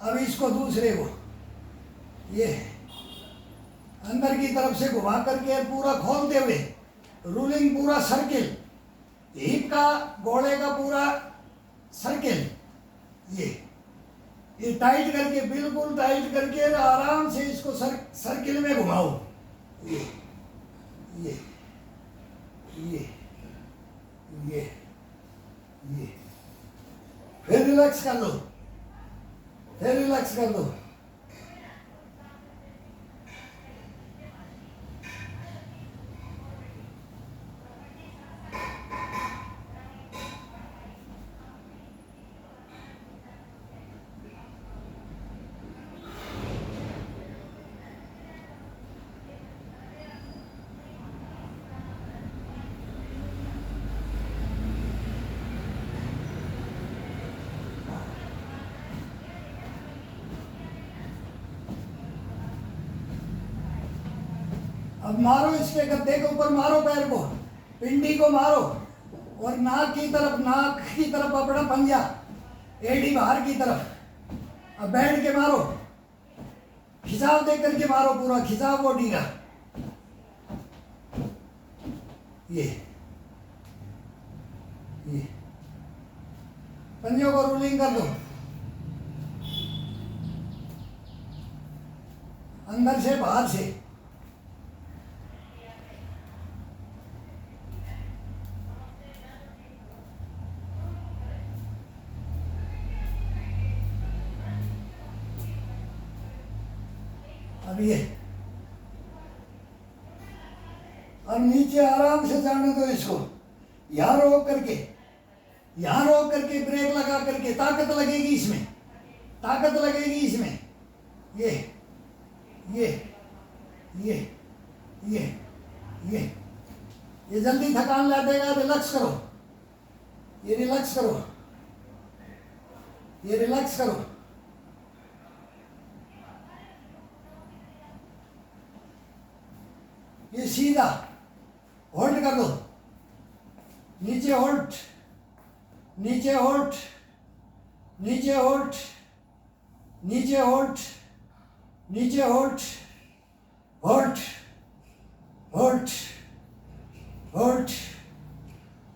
अब इसको दूसरे को ये अंदर की तरफ से घुमा करके पूरा खोलते हुए रूलिंग पूरा सर्किल, हिप का गोले का पूरा सर्किल, ये टाइट करके, बिल्कुल टाइट करके आराम से इसको सर्किल में घुमाओ। ये ये ये ये ये फिर रिलैक्स कर लो, फिर रिलैक्स कर लो। अब मारो, इसके गद्दे के ऊपर मारो, पैर को, पिंडी को मारो और नाक की तरफ अपना पंजा, एड़ी बाहर की तरफ। अब बैठ के मारो, खिंचाव दे करके मारो, पूरा खिंचाव बॉडी का। ये पंजों को रूलिंग कर दो, अंदर से बाहर से। अब ये, अब नीचे आराम से जाने दो इसको, यहां रोक करके ब्रेक लगा करके, ताकत लगेगी इसमें, ताकत लगेगी इसमें। ये ये ये ये ये ये जल्दी थकान ला देगा। रिलैक्स करो, ये रिलैक्स करो, ये रिलैक्स करो। ये सीधा होल्ड कर दो, नीचे होल्ड, नीचे होल्ड, नीचे होल्ड, नीचे होल्ड, नीचे hold, hold, hold, hold,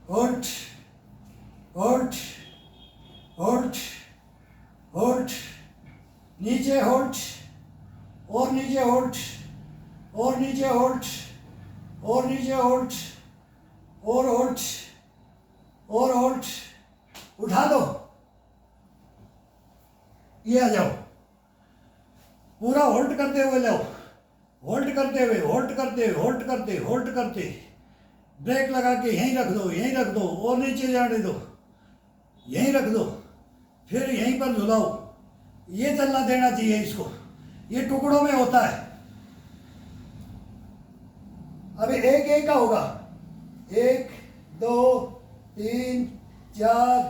hold, hold, hold, hold, नीचे होल्ड और नीचे होल्ड और नीचे होल्ड और नीचे होल्ड और होल्ड और होल्ड। उठा दो, ये आ जाओ, पूरा होल्ड करते हुए लाओ, होल्ड करते हुए, होल्ड करते, होल्ड करते, होल्ड करते, ब्रेक लगा के यहीं रख दो, यहीं रख दो और नीचे जाने दो, यहीं रख दो, फिर यहीं पर झुलाओ। ये चलना देना चाहिए इसको, ये टुकड़ों में होता है। अभी एक एक का होगा, 1 2 3 4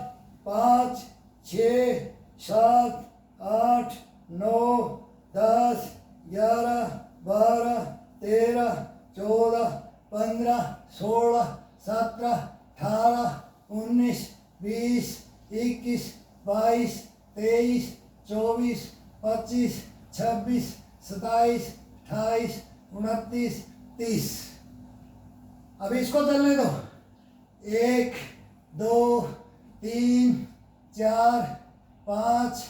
5 6 7 8 9 10 11 12 13 14 15 16 17 18 19 20 21 22 23 24 25 26 27 28 29 30। अब इसको चलने दो, 1 2 3 4 5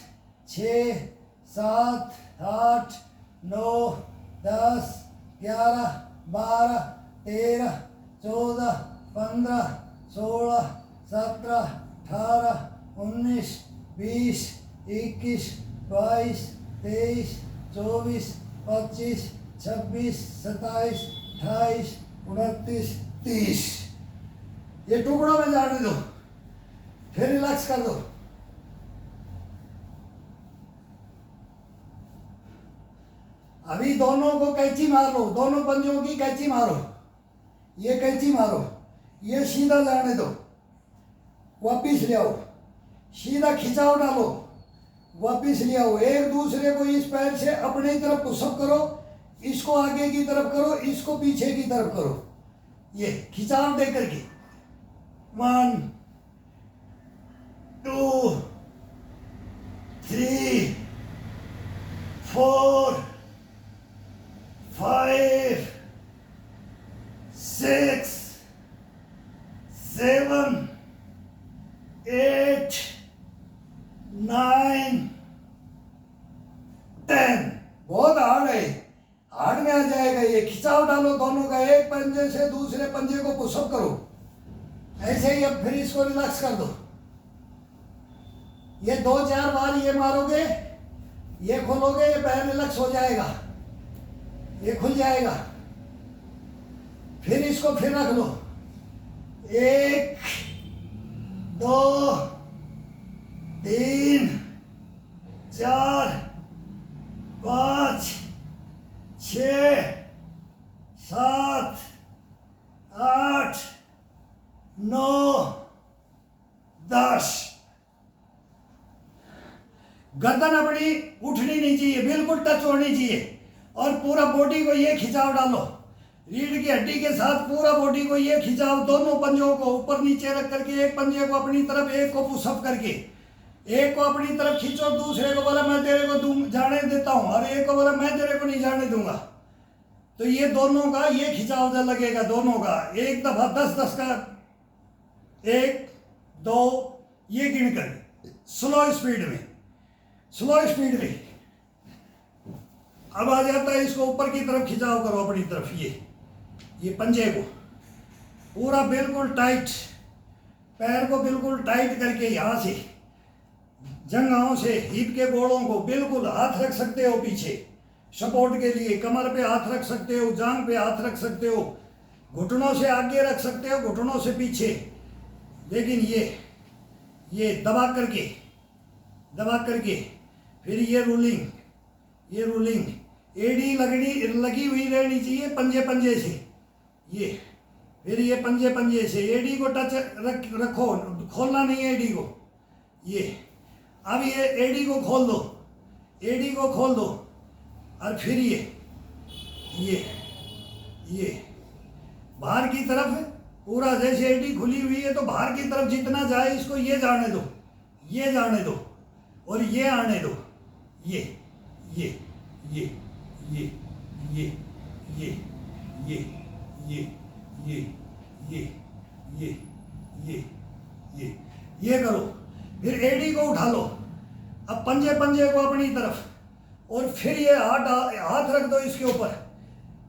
6 7 8 9 10 11 12 13 14 15 16 17 18 19 20 21 22 23 24 25 26 27 28 29 30। ये टुकड़ों में जाने दो, फिर रिलैक्स कर दो। अभी दोनों को कैंची मार लो, दोनों पंजों की कैंची मारो, ये कैंची मारो, ये सीधा जाने दो, वापिस ले आओ, सीधा खिंचाव डालो, वापिस ले आओ। एक दूसरे को इस पैर से अपनी तरफ पुशअप करो, इसको आगे की तरफ करो, इसको पीछे की तरफ करो, ये खिंचाव दे करके। 1 2 3 7 8 9 10। बहुत हार्ड है, हार्ड में आ जाएगा ये। खिंचाव डालो दोनों का, एक पंजे से दूसरे पंजे को पुशअप करो ऐसे ही। अब फिर इसको रिलैक्स कर दो। ये 2-4 बार ये मारोगे, ये खोलोगे, ये पैर रिलैक्स हो जाएगा, ये खुल जाएगा। फिर इसको फिर रख लो। 1 2 3 4 5 6 7 8 9 10। गर्दन अपनी उठनी नहीं चाहिए, बिल्कुल टच होनी चाहिए। और पूरा बॉडी को ये खिंचाव डालो, रीढ़ की हड्डी के साथ पूरा बॉडी को ये खिंचाव, दोनों पंजों को ऊपर नीचे रख करके, एक पंजे को अपनी तरफ, एक को पुशअप करके, एक को अपनी तरफ खींचो, दूसरे को बोला मैं तेरे को जाने देता हूं, और एक को बोला मैं तेरे को नहीं जाने दूंगा। तो ये दोनों का ये खिंचाव लगेगा, दोनों का। एक दफा 10-10 का, 1 2 ये गिन कर, स्लो स्पीड में, स्लो स्पीड में। अब आ जाता है इसको ऊपर की तरफ खिंचाव करो अपनी तरफ, ये पंजे को पूरा बिल्कुल टाइट, पैर को बिल्कुल टाइट करके यहां से जंघाओं से हिप के गोड़ों को बिल्कुल, हाथ रख सकते हो पीछे सपोर्ट के लिए, कमर पे हाथ रख सकते हो, जांघ पे हाथ रख सकते हो, घुटनों से आगे रख सकते हो, घुटनों से पीछे। लेकिन ये दबा करके फिर ये रूलिंग एड़ी लगी हुई रहनी चाहिए पंजे से। ये फिर ये पंजे से एड़ी को टच रखो, खोलना नहीं है एड़ी को। ये अब ये एड़ी को खोल दो, और फिर ये बाहर की तरफ पूरा, जैसे एड़ी खुली हुई है तो बाहर की तरफ जितना जाए इसको ये जाने दो, और ये आने दो, ये करो। फिर एड़ी को उठा लो, अब पंजे को अपनी तरफ, और फिर ये हाथ रख दो इसके ऊपर।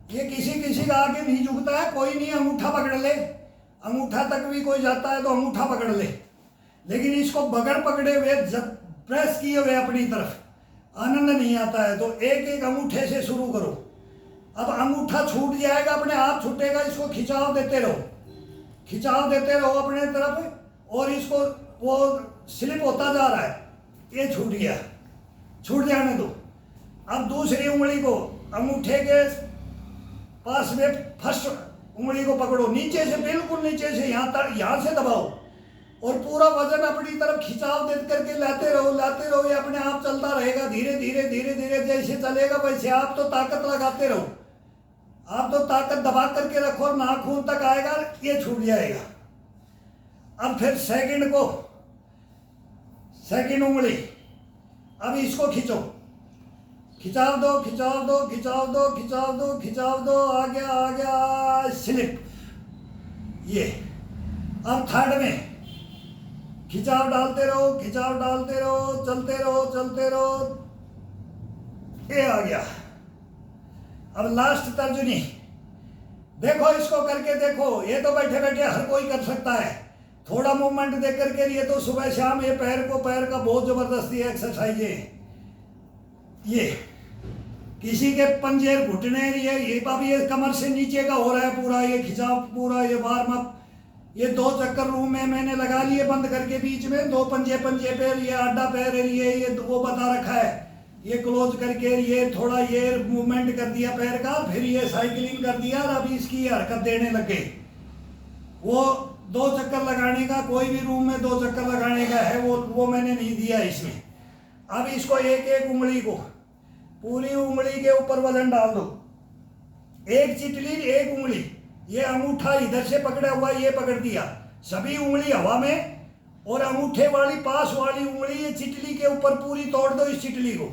ये किसी का आगे नहीं झुकता है, कोई नहीं, अंगूठा पकड़ ले, अंगूठा तक भी कोई जाता है तो अंगूठा पकड़ ले। लेकिन इसको बगैर पकड़े हुए, जब प्रेस किए हुए अपनी तरफ आनंद नहीं आता है, तो एक अंगूठे से शुरू करो। अब अंगूठा छूट जाएगा, अपने आप छूटेगा, इसको खिंचाव देते रहो अपने तरफ, और इसको वो स्लिप होता जा रहा है, ये छूट जाने दो। अब दूसरी उंगली को अंगूठे के पास में फर्स्ट उंगली को पकड़ो, नीचे से, बिल्कुल नीचे से, यहाँ से दबाओ, और पूरा वजन अपनी तरफ खिंचाव दे करके लाते रहो। ये अपने आप चलता रहेगा, धीरे धीरे जैसे चलेगा वैसे। आप तो ताकत लगाते रहो, आप तो ताकत दबा करके रखो, नाखून तक आएगा, ये छूट जाएगा। अब फिर सेकंड उंगली, अब इसको खिंचाव दो, आ गया स्लिप। ये अब थर्ड में खिंचाव डालते रहो, चलते रहो, ये आ गया। अब लास्ट तर्जनी, देखो इसको करके देखो। ये तो बैठे हर कोई कर सकता है, थोड़ा मूवमेंट दे करके। ये तो सुबह शाम ये पैर का बहुत जबरदस्ती एक्सरसाइज है। ये किसी के पंजे, घुटने, ये कमर से नीचे का हो रहा है पूरा, ये खिंचाव पूरा, ये वार्म अप। ये 2 चक्कर रूम में मैंने लगा लिए बंद करके, बीच में 2 पंजे पैर, ये आधा पैर है, ये वो बता रखा है, ये क्लोज करके, ये थोड़ा ये मूवमेंट कर दिया पैर का, फिर ये साइकिलिंग कर दिया, और अभी इसकी हरकत देने लग गए। वो 2 चक्कर लगाने का, कोई भी रूम में 2 चक्कर लगाने का है, वो मैंने नहीं दिया इसमें। अब इसको एक उंगली को, पूरी उंगली के ऊपर वजन डाल दो, एक चिटली, एक उंगली, ये अंगूठा इधर से पकड़ा हुआ, ये पकड़ दिया, सभी उंगली हवा में, और अंगूठे वाली पास वाली उंगली ये चिटली के ऊपर पूरी तोड़ दो, इस चिटली को,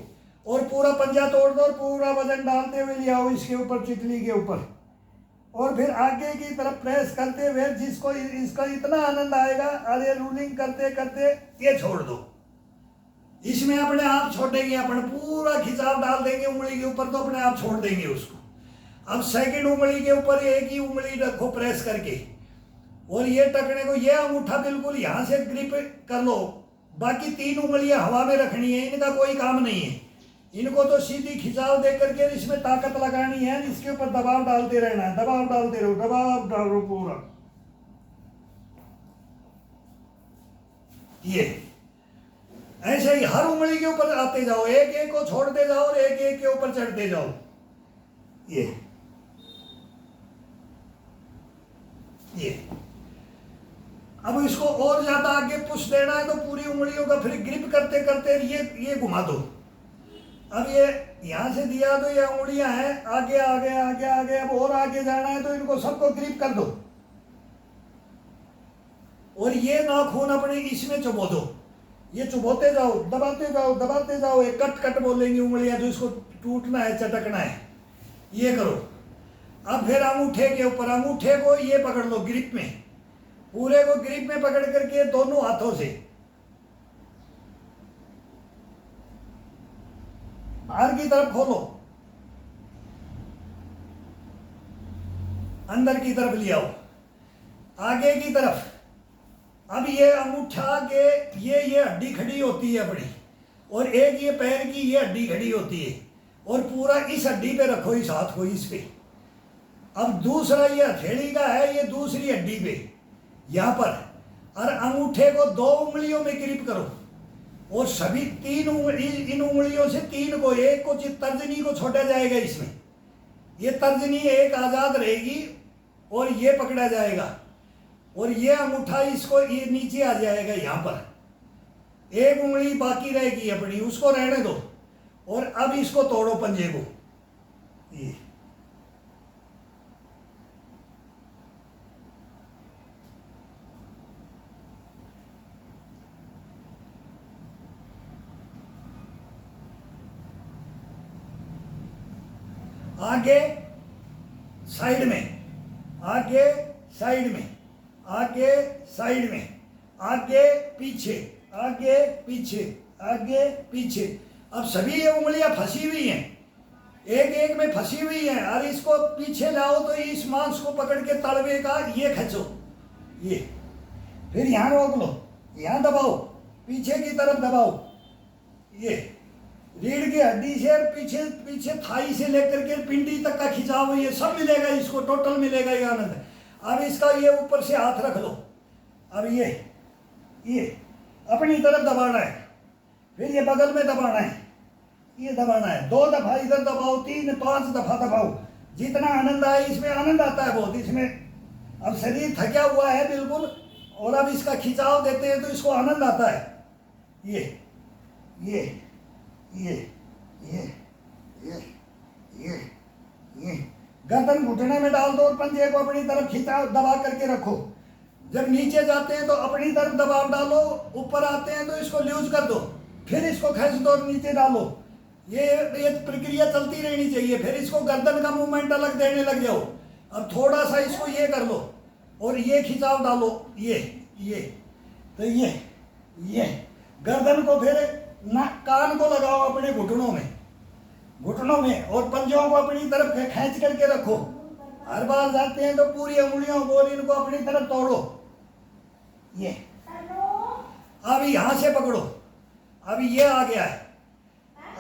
और पूरा पंजा तोड़ दो, और पूरा वजन डालते हुए ले आओ इसके ऊपर, चिटली के ऊपर। और फिर आगे की तरफ प्रेस करते हुए जिसको इसका इतना आनंद आएगा, अरे रूलिंग करते करते ये छोड़ दो, इसमें अपने आप छोड़ेंगे, अपन पूरा खिंचाव डाल देंगे उंगली के ऊपर तो अपने आप छोड़ देंगे उसको। अब सेकंड उंगली के ऊपर एक ही उंगली रखो प्रेस करके, और ये टकने को ये अंगूठा बिल्कुल यहां से ग्रिप कर लो, बाकी 3 उंगलियां हवा में रखनी है, इनका कोई काम नहीं है, इनको तो सीधी खिंचाव दे करके इसमें ताकत लगानी है, इसके ऊपर दबाव डालते रहना है, दबाव डालते रहो, दबाव डालो पूरा। ये ऐसे ही हर उंगली के ऊपर आते जाओ, एक एक को छोड़ते जाओ और एक एक के ऊपर चढ़ते जाओ। ये अब इसको और ज्यादा आगे पुश देना है तो पूरी उंगलियों का फिर ग्रिप करते करते ये घुमा दो। अब ये यहां से दिया तो ये उंगलियां हैं, आगे आगे आगे आगे, अब और आगे जाना है तो इनको सबको ग्रिप कर दो, और ये नाखून अपने इसमें चुबो दो, ये चुबोते जाओ, दबाते जाओ दबाते जाओ, ये कट कट बोलेंगी उंगलियां जो इसको टूटना है चटकना है, ये करो। अब फिर अंगूठे के ऊपर, अंगूठे को ये पकड़ लो ग्रिप में, पूरे को ग्रिप में पकड़ करके दोनों हाथों से बाहर की तरफ खोलो, अंदर की तरफ ले आओ, आगे की तरफ। अब ये अंगूठा के ये हड्डी खड़ी होती है अपनी, और एक ये पैर की ये हड्डी खड़ी होती है, और पूरा इस हड्डी पे रखो, इस हाथ को इस पे। अब दूसरा ये हथेली का है, ये दूसरी हड्डी पे यहां पर, और अंगूठे को 2 उंगलियों में ग्रिप करो, और सभी 3 उंगली, इन उंगलियों से 3 को, एक को तर्जनी को छोड़ा जाएगा इसमें, ये तर्जनी एक आजाद रहेगी और ये पकड़ा जाएगा, और ये अंगूठा इसको ये नीचे आ जाएगा यहां पर, एक उंगली बाकी रहेगी अपनी, उसको रहने दो, और अब इसको तोड़ो पंजे को। ये आगे साइड में, आगे साइड में, आगे साइड में, आगे पीछे, आगे पीछे, आगे पीछे। अब सभी ये उंगलियां फंसी हुई हैं, एक एक में फंसी हुई हैं, और इसको पीछे लाओ तो इस मांस को पकड़ के तलवे का ये खींचो, ये फिर यहां रोक लो, यहां दबाओ, पीछे की तरफ दबाओ, ये रीढ़ की हड्डी से पीछे पीछे थाई से लेकर के पिंडी तक का खिंचाव, ये सब मिलेगा इसको, टोटल मिलेगा ये आनंद। अब इसका ये ऊपर से हाथ रख लो, अब ये अपनी तरफ दबाना है, फिर ये बगल में दबाना है, ये दबाना है, 2 दफा इधर दबाओ, 3 5 दफा दबाओ, जितना आनंद आए, इसमें आनंद आता है बहुत इसमें। अब शरीर थका हुआ है बिल्कुल, और अब इसका खिंचाव देते हैं तो इसको आनंद आता है। ये ये ये ये ये ये ये गर्दन घुटने में डाल दो और पंजे को अपनी तरफ खिंचाव दबा करके रखो। जब नीचे जाते हैं तो अपनी तरफ दबाव डालो, ऊपर आते हैं तो इसको लूज कर दो, फिर इसको खींच दो और नीचे डालो। ये प्रक्रिया चलती रहनी चाहिए। फिर इसको गर्दन का मूवमेंट अलग देने लग जाओ। अब थोड़ा सा इसको ये कर लो और ये खिंचाव डालो, ये तो ये गर्दन को फिर ना कान को लगाओ अपने घुटनों में और पंजों को अपनी तरफ खींच करके रखो। हर बार जाते हैं तो पूरी उंगलियों को इनको अपनी तरफ तोड़ो। ये अब यहां से पकड़ो, अब ये आ गया है,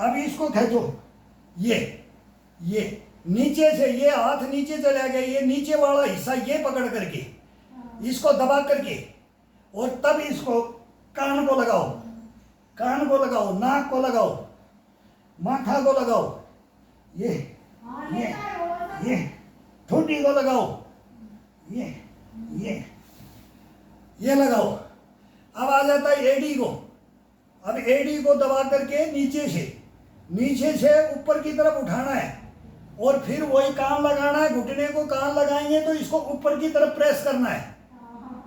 अब इसको खींचो। ये नीचे से ये हाथ नीचे चला गया, ये नीचे वाला हिस्सा ये पकड़ करके इसको दबा करके और तब इसको कान को लगाओ, नाक को लगाओ, माथा को लगाओ, ये ठुड्डी को लगाओ, ये लगाओ। अब आ जाता है एडी को। अब एडी को दबा करके नीचे से ऊपर की तरफ उठाना है और फिर वही कान लगाना है। घुटने को कान लगाएंगे तो इसको ऊपर की तरफ प्रेस करना है,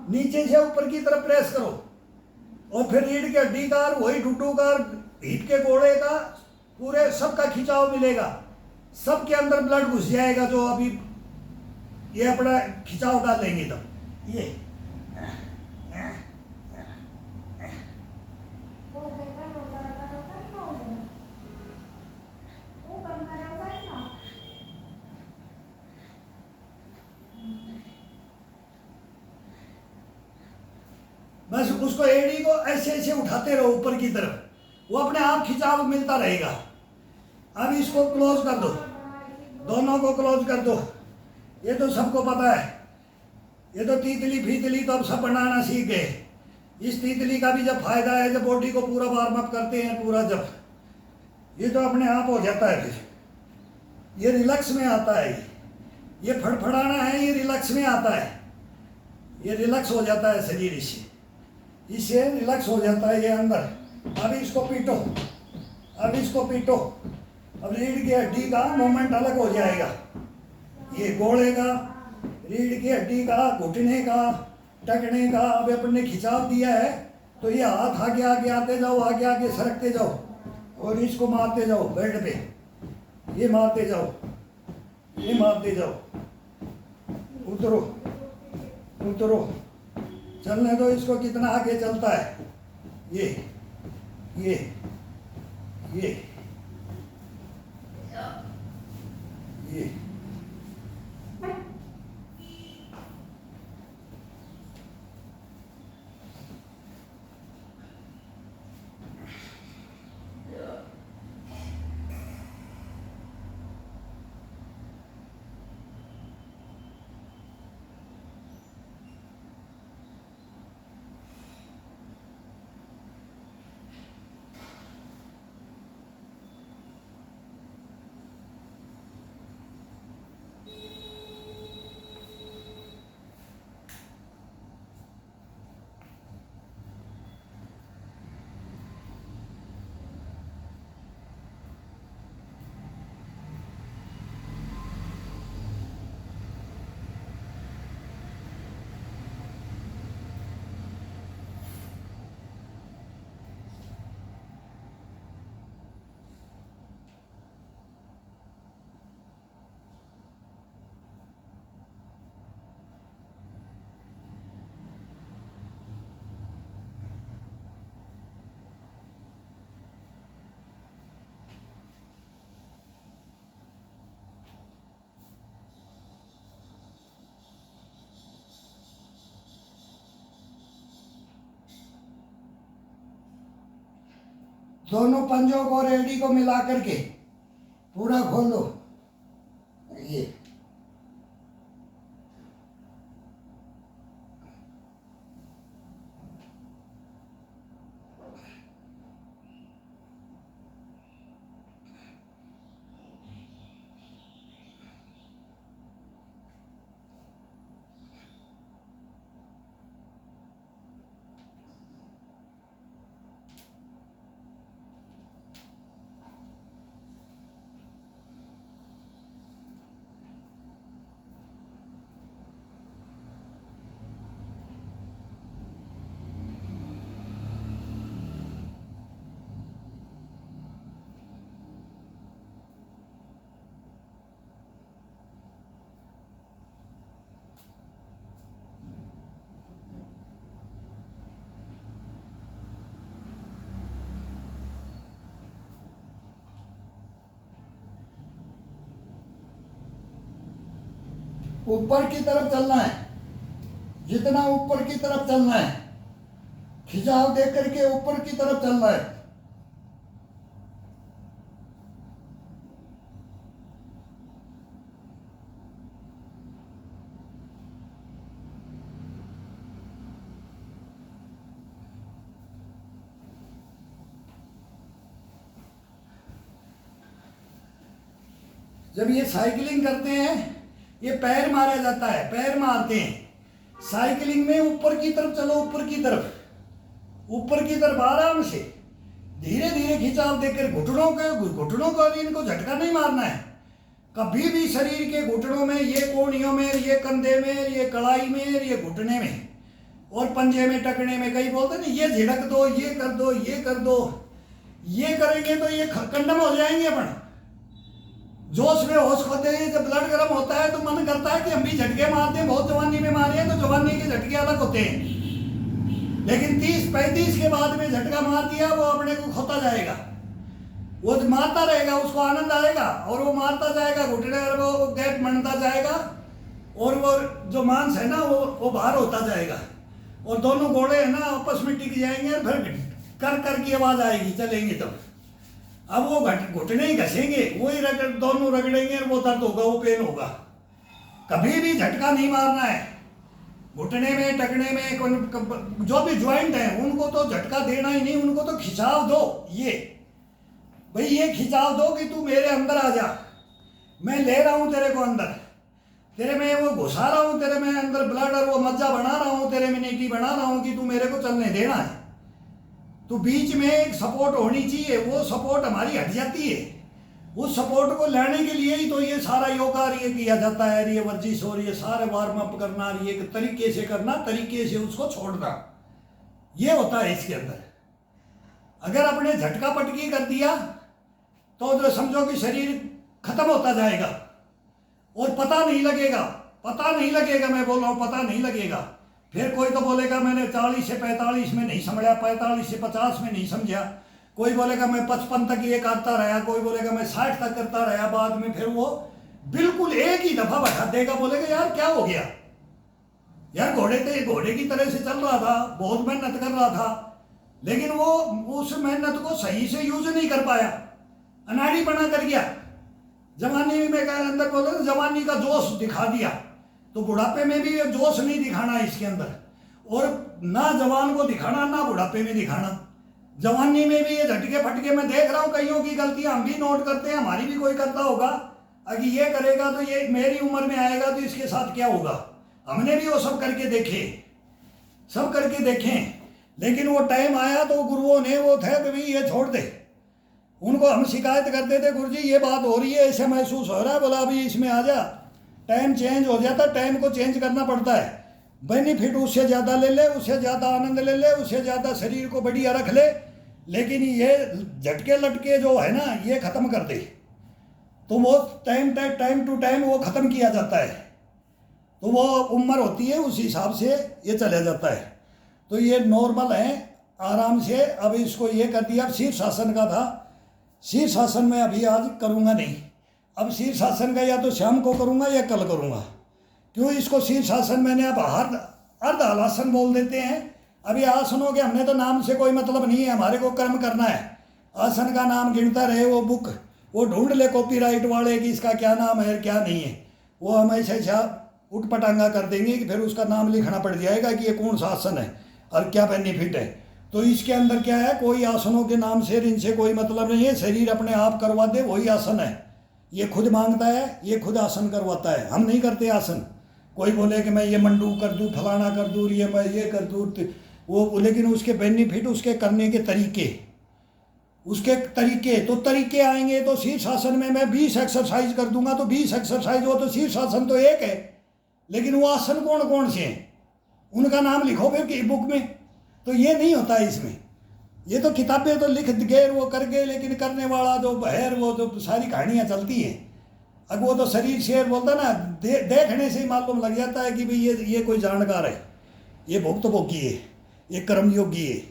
नीचे से ऊपर की तरफ प्रेस करो और फिर रीढ़ की हड्डी का, वही ढुड्डू का, हीट के गोड़े का, पूरे सबका खिंचाव मिलेगा। सबके अंदर ब्लड घुस जाएगा जो अभी ये अपना खिंचाव डालेंगे तब ये बस उसको एड़ी को ऐसे ऐसे उठाते रहो ऊपर की तरफ, वो अपने आप खिंचाव मिलता रहेगा। अब इसको क्लोज कर दो, दोनों को क्लोज कर दो। ये तो सबको पता है, ये तो तीतली फीतली तो अब सब बनाना सीख गए। इस तीतली का भी जब फायदा है जब बॉडी को पूरा वार्म अप करते हैं पूरा, जब ये तो अपने आप हो जाता है, फिर ये रिलैक्स में आता है। ये फड़फड़ाना है, ये रिलैक्स में आता है, ये रिलैक्स हो जाता है शरीर, इससे रिलैक्स हो जाता है ये अंदर। अब इसको पीटो, अब इसको पीटो। अब रीढ़ की हड्डी का मूवमेंट अलग हो जाएगा, ये गोले का, रीढ़ की हड्डी का, घुटने का, टकने का। अब अपने खिंचाव दिया है तो ये हाथ आगे आगे आते जाओ, आगे आगे सरकते जाओ और इसको मारते जाओ बेल्ट पे, ये मारते जाओ, ये मारते जाओ। उतरो उतरो, चलने दो इसको कितना आगे चलता है। ये ये ये ये दोनों पंजों को रेडी को मिला करके पूरा खोल दो। ये ऊपर की तरफ चलना है, जितना ऊपर की तरफ चलना है, खिंचाव दे करके ऊपर की तरफ चलना है। जब ये साइकिलिंग करते हैं ये पैर मारा जाता है, पैर मारते हैं साइकिलिंग में। ऊपर की तरफ चलो, ऊपर की तरफ, ऊपर की तरफ आराम से धीरे धीरे खिंचाव देकर घुटनों को इनको झटका नहीं मारना है कभी भी। शरीर के घुटनों में, ये कोहनियों में, ये कंधे में, ये कलाई में, ये घुटने में और पंजे में, टकने में। कई बोलते नहीं ये झिड़क दो, ये कर दो, ये कर दो। ये करेंगे तो ये कंडम हो जाएंगे अपन। जोश में होश खोते हैं। जब ब्लड गर्म होता है तो मन करता है कि हम भी झटके मारते हैं, बहुत जवानी में मारे हैं तो जवानी के झटके अलग होते हैं, लेकिन 30-35 के बाद में झटका मार दिया वो अपने को खोता जाएगा। वो मारता रहेगा, उसको आनंद आएगा और वो मारता जाएगा, घुटने और वो गैप बनता जाएगा और वो जो मांस है ना वो बाहर होता जाएगा और दोनों घोड़े है ना आपस में टिक जाएंगे और फिर कर कर की आवाज आएगी, चलेंगे तब। अब वो घुटने ही घसेंगे, वही दोनों रगड़ेंगे और वो दर्द होगा, वो पेन होगा। कभी भी झटका नहीं मारना है घुटने में, टकने में, जो भी ज्वाइंट है उनको तो झटका देना ही नहीं, उनको तो खिंचाव दो। ये भाई ये खिंचाव दो कि तू मेरे अंदर आ जा, मैं ले रहा हूं तेरे को अंदर, तेरे में वो घुसा रहा हूं, तेरे में अंदर ब्लड और वो मज्जा बना रहा हूं, तेरे में इम्यूनिटी बना रहा हूं कि तू मेरे को चलने देना है। तो बीच में एक सपोर्ट होनी चाहिए, वो सपोर्ट हमारी हट जाती है। उस सपोर्ट को लेने के लिए ही तो ये सारा योगा ये किया जाता है, ये वर्जिश और ये सारे वार्म अप करना, ये तरीके से करना, तरीके से उसको छोड़ना, ये होता है इसके अंदर। अगर अपने झटका पटकी कर दिया तो समझो कि शरीर खत्म होता जाएगा और पता नहीं लगेगा, पता नहीं लगेगा, मैं बोल रहा हूँ पता नहीं लगेगा। फिर कोई तो बोलेगा मैंने 40 से 45 में नहीं समझा, 45 से 50 में नहीं समझा, कोई बोलेगा मैं 55 तक ये करता रहा, कोई बोलेगा मैं 60 तक करता रहा। बाद में फिर वो बिल्कुल एक ही दफा बैठा देगा, बोलेगा यार क्या हो गया यार, घोड़े की तरह से चल रहा था, बहुत मेहनत कर रहा था, लेकिन वो उस मेहनत को सही से यूज नहीं कर पाया, अनाड़ी बना कर गया। जवानी में अंदर बोले तो जवानी का जोश दिखा दिया, तो बुढ़ापे में भी ये जोश नहीं दिखाना इसके अंदर, और ना जवान को दिखाना ना बुढ़ापे में दिखाना। जवानी में भी ये झटके फटके मैं देख रहा हूँ, कईयों की गलतियां हम भी नोट करते हैं, हमारी भी कोई करता होगा, अगर ये करेगा तो ये मेरी उम्र में आएगा तो इसके साथ क्या होगा। हमने भी वो सब करके देखे, सब करके देखें, लेकिन वो टाइम आया तो गुरुओं ने वो थे कि भाई ये छोड़ दे। उनको हम शिकायत करते थे, गुरु जी ये बात हो रही है, ऐसे महसूस हो रहा है, बोला अभी इसमें आ जा। टाइम चेंज हो जाता, टाइम को चेंज करना पड़ता है। बेनिफिट उससे ज़्यादा ले ले, उससे ज़्यादा आनंद ले ले, उससे ज़्यादा शरीर को बढ़िया रख ले, लेकिन ये झटके लटके जो है ना ये ख़त्म कर दे, तो वो टाइम टू टाइम वो ख़त्म किया जाता है। तो वो उम्र होती है उस हिसाब से ये चला जाता है। तो ये नॉर्मल है, आराम से। अब इसको ये कर दिया। अब शीर्षासन का था, शीर्षासन में अभी आज करूँगा नहीं। अब शीर्षासन का या तो शाम को करूँगा या कल करूँगा। क्यों इसको शीर्षासन मैंने अब अर्ध हलासन बोल देते हैं। अभी आसनों के हमने तो नाम से कोई मतलब नहीं है, हमारे को कर्म करना है। आसन का नाम गिनता रहे वो बुक, वो ढूंढ ले कॉपीराइट वाले कि इसका क्या नाम है क्या नहीं है, वो हम ऐसा उठपटांगा कर देंगे कि फिर उसका नाम लिखना पड़ जाएगा कि ये कौन सा आसन है और क्या बेनिफिट है। तो इसके अंदर क्या है, कोई आसनों के नाम से इनसे कोई मतलब नहीं है। शरीर अपने आप करवा दे वही आसन है, ये खुद मांगता है, ये खुद आसन करवाता है। हम नहीं करते आसन। कोई बोले कि मैं ये मंडू कर दूँ, फलाना कर दूँ, ये मैं ये कर दूँ, वो, लेकिन उसके बेनिफिट, उसके करने के तरीके, उसके तरीके तो तरीके आएंगे। तो शीर्षासन में मैं 20 एक्सरसाइज कर दूंगा तो 20 एक्सरसाइज, वो तो शीर्षासन तो एक है, लेकिन वो आसन कौन कौन से हैं उनका नाम लिखो फिर की बुक में। तो ये नहीं होता है इसमें। ये तो किताबें तो लिख गए वो कर गए, लेकिन करने वाला जो बहर वो तो सारी कहानियाँ चलती हैं। अब वो तो शरीर शेर बोलता ना, देखने से ही मालूम लग जाता है कि भाई ये कोई जानकार है, ये भुक्त भोगी है, ये कर्मयोगी है,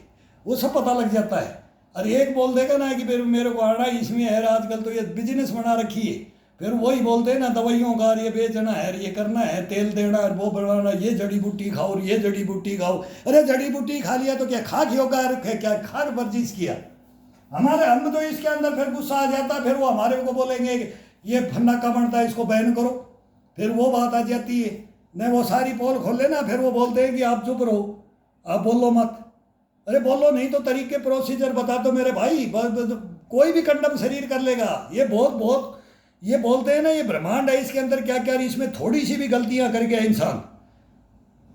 वो सब पता लग जाता है। और एक बोल देगा ना कि फिर मेरे को आना इसमें है, आजकल तो ये बिजनेस बना रखी है, फिर वही बोलते हैं ना दवाइयों का, ये बेचना है, ये करना है, तेल देना है, वो बनाना, ये जड़ी बूटी खाओ, ये जड़ी बूटी खाओ। अरे जड़ी बूटी खा लिया तो क्या खाक योगा है, क्या खाक वर्जिश किया। हम तो इसके अंदर फिर गुस्सा आ जाता है, फिर वो हमारे को बोलेंगे ये फन्ना का बनता है, इसको बैन करो, फिर वो बात आ जाती है। नहीं वो सारी पोल खोले ना, फिर वो बोलते हैं कि आप चुप रहो, आप बोलो मत। अरे बोलो नहीं तो तरीके प्रोसीजर बता दो मेरे भाई, कोई भी कंडम शरीर कर लेगा। ये बहुत ये बोलते हैं ना ये ब्रह्मांड है, इसके अंदर क्या क्या, इसमें थोड़ी सी भी गलतियां कर गया इंसान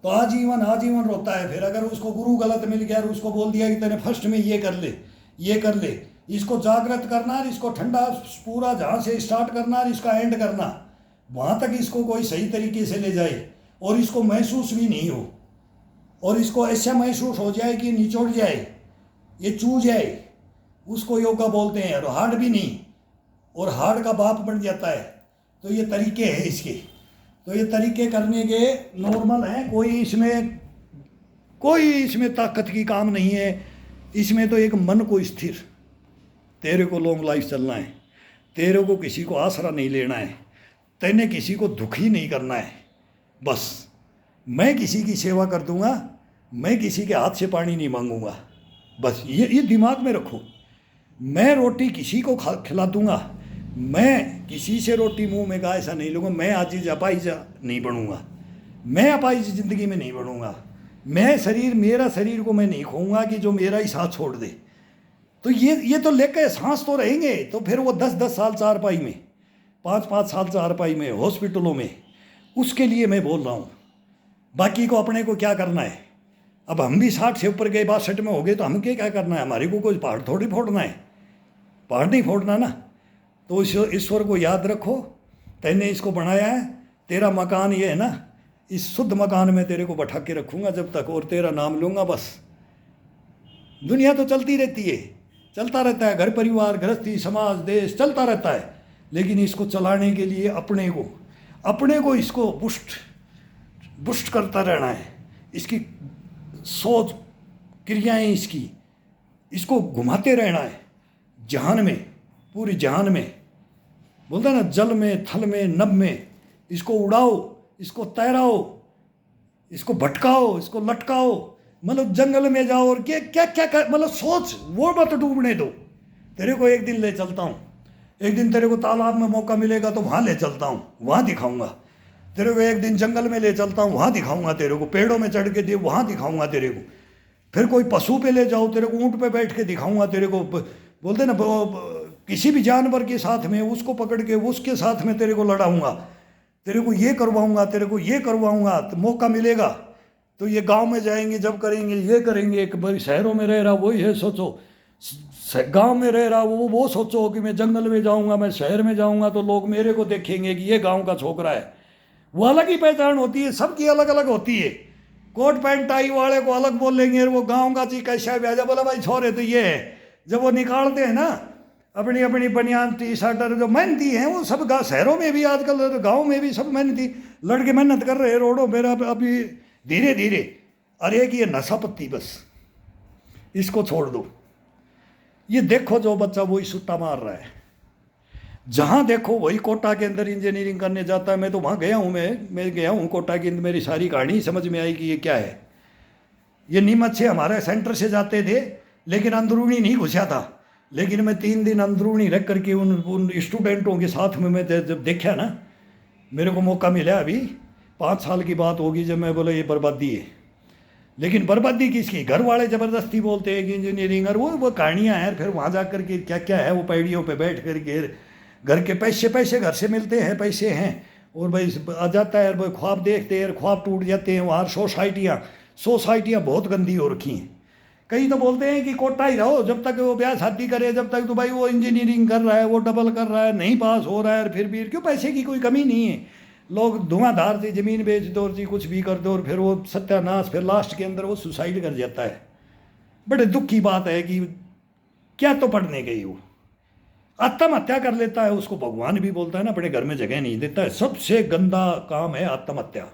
तो आजीवन रोता है। फिर अगर उसको गुरु गलत मिल गया और उसको बोल दिया कि तेने फर्स्ट में ये कर ले, इसको जागृत करना, इसको ठंडा पूरा जहाँ से स्टार्ट करना और इसका एंड करना, वहाँ तक इसको कोई सही तरीके से ले जाए और इसको महसूस भी नहीं हो, और इसको ऐसा महसूस हो जाए कि निचोड़ जाए, ये चू जाए, उसको योगा बोलते हैं। और हार्ड भी नहीं, और हार्ड का बाप बन जाता है। तो ये तरीके हैं इसके, तो ये तरीके करने के नॉर्मल हैं, कोई इसमें ताकत की काम नहीं है। इसमें तो एक मन को स्थिर, तेरे को लॉन्ग लाइफ चलना है, तेरे को किसी को आसरा नहीं लेना है, तेने किसी को दुखी नहीं करना है। बस मैं किसी की सेवा कर दूंगा, मैं किसी के हाथ से पानी नहीं मांगूंगा। बस ये दिमाग में रखो। मैं रोटी किसी को खिला दूंगा, मैं किसी से रोटी मुंह में का ऐसा नहीं लूँगा। मैं आजीज अपाहिज नहीं बनूंगा, मैं अपाहिज ज़िंदगी में नहीं बनूंगा। मेरा शरीर को मैं नहीं खोऊंगा कि जो मेरा ही साथ छोड़ दे। तो ये तो लेकर सांस तो रहेंगे। तो फिर वो 10-10 साल चारपाई में, 5-5 साल चारपाई में, हॉस्पिटलों में, उसके लिए मैं बोल रहा हूँ। बाकी को अपने को क्या करना है? अब हम भी 60 से ऊपर गए, 62 में हो गए, तो हम क्या करना है? हमारे को कोई पहाड़ थोड़ी फोड़ना है, पहाड़ नहीं फोड़ना ना। तो ईश्वर को याद रखो, तैने इसको बनाया है, तेरा मकान ये है ना, इस शुद्ध मकान में तेरे को बैठा के रखूँगा जब तक, और तेरा नाम लूँगा बस। दुनिया तो चलती रहती है, चलता रहता है, घर परिवार गृहस्थी समाज देश चलता रहता है, लेकिन इसको चलाने के लिए अपने को इसको बुस्ट करता रहना है। इसकी सोच क्रियाएं इसको घुमाते रहना है जहान में, पूरी जहान में। बोलते हैं ना, जल में, थल में, नभ में, इसको उड़ाओ, इसको तैराओ, इसको भटकाओ, इसको लटकाओ। मतलब जंगल में जाओ और क्या मतलब सोच, वो मत डूबने दो। तेरे को एक दिन ले चलता हूँ, एक दिन तेरे को तालाब में मौका मिलेगा तो वहाँ ले चलता हूँ, वहाँ दिखाऊंगा तेरे को। एक दिन जंगल में ले चलता हूँ, वहाँ दिखाऊंगा तेरे को। पेड़ों में चढ़ के दे, वहाँ दिखाऊंगा तेरे को। फिर कोई पशु पे ले जाओ, तेरे को ऊँट पे बैठ के दिखाऊंगा तेरे को। बोलते ना, किसी भी जानवर के साथ में उसको पकड़ के उसके साथ में तेरे को लड़ाऊंगा, तेरे को ये करवाऊंगा, तेरे को ये करवाऊंगा। तो मौका मिलेगा तो ये गांव में जाएंगे, जब करेंगे ये करेंगे। एक बार शहरों में रह रहा वही है सोचो, गांव में रह रहा वो सोचो कि मैं जंगल में जाऊंगा, मैं शहर में जाऊंगा तो लोग मेरे को देखेंगे कि ये गांव का छोकरा है। वो अलग ही पहचान होती है, सबकी अलग अलग होती है। कोट पैंट टाई वाले को अलग बोलेंगे, वो गाँव का जी कैसा ब्याजा, बोला भाई छोरे तो ये है। जब वो निकालते हैं ना अपनी अपनी बनियान टी शर्ट, जो मेहनती हैं वो सब शहरों में भी आजकल, गांव में भी सब मेहनती लड़के मेहनत कर रहे हैं रोडों पर अभी धीरे धीरे। अरे कि ये नशा पत्ती, बस इसको छोड़ दो। ये देखो जो बच्चा वही सुट्टा मार रहा है, जहाँ देखो वही कोटा के अंदर इंजीनियरिंग करने जाता है। मैं तो वहाँ गया हूँ, मैं गया हूँ कोटा के अंदर, मेरी सारी कहानी समझ में आई कि ये क्या है। ये नीमच से हमारे सेंटर से जाते थे, लेकिन अंदरूनी नहीं घुसा था। लेकिन मैं 3 दिन अंदरूनी रख करके उन स्टूडेंटों के साथ में मैं जब देखा ना, मेरे को मौका मिला, अभी 5 साल की बात होगी, जब मैं बोला ये बर्बादी है। लेकिन बर्बादी किसकी? घर वाले ज़बरदस्ती बोलते हैं कि इंजीनियरिंग, और वो कहानियाँ हैं। फिर वहाँ जा कर के क्या क्या है, वो पैड़ियों पे बैठ कर के घर के पैसे घर से मिलते हैं, पैसे हैं, और भाई आ जाता है, भाई ख्वाब देखते हैं, ख्वाब टूट जाते हैं। वहाँ सोसाइटियाँ बहुत गंदी हो रखी हैं। कई तो बोलते हैं कि कोटा ही रहो जब तक वो ब्याह शादी करे, जब तक तो भाई वो इंजीनियरिंग कर रहा है, वो डबल कर रहा है, नहीं पास हो रहा है, फिर भी क्यों? पैसे की कोई कमी नहीं है। लोग धुआंधार से ज़मीन बेच दो जी, कुछ भी कर दो, और फिर वो सत्यानाश, फिर लास्ट के अंदर वो सुसाइड कर जाता है। बड़े दुख की बात है कि क्या तो पढ़ने गई, वो आत्महत्या कर लेता है। उसको भगवान भी बोलता है ना, अपने घर में जगह नहीं देता है। सबसे गंदा काम है आत्महत्या।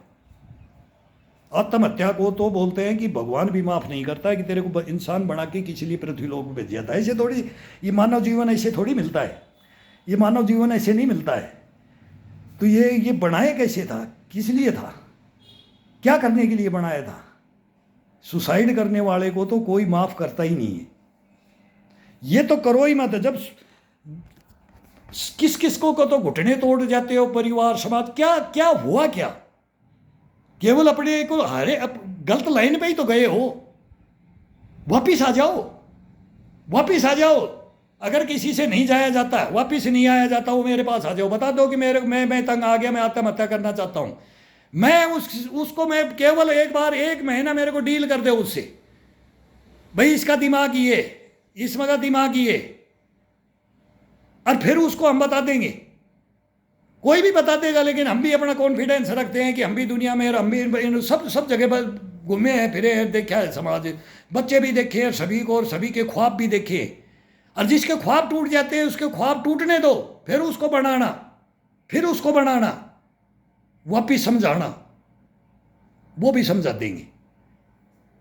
आत्महत्या को तो बोलते हैं कि भगवान भी माफ़ नहीं करता है, कि तेरे को इंसान बना के किसी लिए पृथ्वी लोक में भेज जाता है। ऐसे थोड़ी, ये मानव जीवन ऐसे थोड़ी मिलता है, ये मानव जीवन ऐसे नहीं मिलता है। तो ये बनाया कैसे था, किस लिए था, क्या करने के लिए बनाया था? सुसाइड करने वाले को तो कोई माफ़ करता ही नहीं है। ये तो करो ही मत। जब किस को तो घुटने तोड़ जाते हो, परिवार समाज, क्या हुआ? क्या केवल अपने को गलत लाइन पे ही तो गए हो। वापिस आ जाओ। अगर किसी से नहीं जाया जाता, वापिस नहीं आया जाता, वो मेरे पास आ जाओ, बता दो कि मैं तंग आ गया, मैं आत्महत्या करना चाहता हूं। मैं उसको मैं केवल एक महीना मेरे को डील कर दे उससे, भाई इसका दिमाग ये, इसमें का दिमाग ये, और फिर उसको हम बता देंगे। कोई भी बता देगा, लेकिन हम भी अपना कॉन्फिडेंस रखते हैं कि हम भी दुनिया में, हम भी सब जगह पर घूमे हैं, फिरे हैं, देखा है समाज, बच्चे भी देखे हैं सभी को, और सभी के ख्वाब भी देखे। और जिसके ख्वाब टूट जाते हैं उसके ख्वाब टूटने दो, फिर उसको बनाना, वापिस समझाना, वो भी समझा देंगे।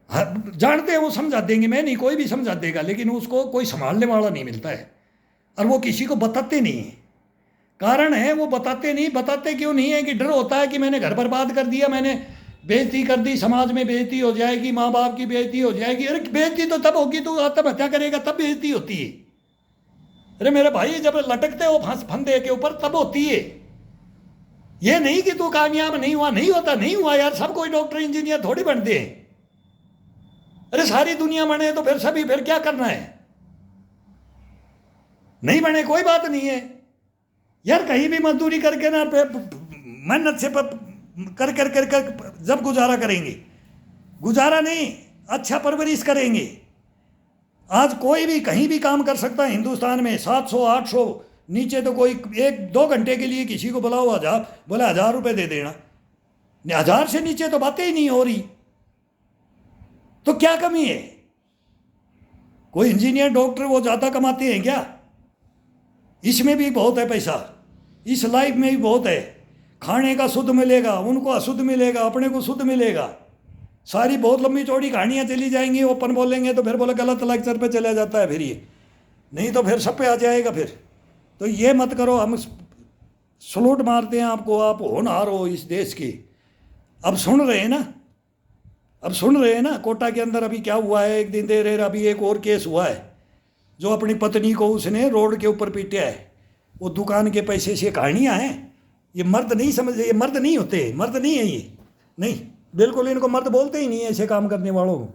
हाँ, जानते हैं वो समझा देंगे, मैं नहीं, कोई भी समझा देगा, लेकिन उसको कोई संभालने वाला नहीं मिलता है और वो किसी को बताते नहीं है। कारण है वो बताते क्यों नहीं है कि डर होता है कि मैंने घर बर्बाद कर दिया, मैंने बेइज्जती कर दी, समाज में बेइज्जती हो जाएगी, माँ बाप की बेइज्जती हो जाएगी। अरे बेइज्जती तो तब होगी तू आत्महत्या करेगा तब बेइज्जती होती है। अरे मेरे भाई जब लटकते हो फंदे के ऊपर तब होती है, ये नहीं कि तू कामयाब नहीं हुआ, नहीं हुआ यार, सब कोई डॉक्टर इंजीनियर थोड़ी बनते हैं। अरे सारी दुनिया बने तो फिर क्या करना है, नहीं बने कोई बात नहीं है यार, कहीं भी मजदूरी करके ना मेहनत से कर जब गुजारा करेंगे, गुजारा नहीं अच्छा परवरिश करेंगे। आज कोई भी कहीं भी काम कर सकता है हिंदुस्तान में, 700-800 नीचे तो कोई 1-2 घंटे के लिए किसी को बुलाओ, बोला 1000 रुपये दे देना, 1000 से नीचे तो बातें ही नहीं हो रही। तो क्या कमी है? कोई इंजीनियर डॉक्टर वो ज़्यादा कमाते हैं क्या? इसमें भी बहुत है पैसा, इस लाइफ में भी बहुत है। खाने का शुद्ध मिलेगा, उनको अशुद्ध मिलेगा, अपने को शुद्ध मिलेगा। सारी बहुत लंबी चौड़ी कहानियाँ चली जाएंगी, ओपन बोलेंगे तो फिर बोले गलत लेक्चर पे चला जाता है, फिर ये नहीं तो फिर सब पे आ जाएगा। फिर तो ये मत करो, हम सलूट मारते हैं आपको, आप होनहार हो इस देश की। अब सुन रहे हैं ना कोटा के अंदर अभी क्या हुआ है, एक दिन देर अभी एक और केस हुआ है, जो अपनी पत्नी को उसने रोड के ऊपर पीटा है। वो दुकान के पैसे से कहानियाँ हैं, ये मर्द नहीं समझ, ये मर्द नहीं होते, मर्द नहीं है ये, नहीं बिल्कुल, इनको मर्द बोलते ही नहीं है ऐसे काम करने वालों को।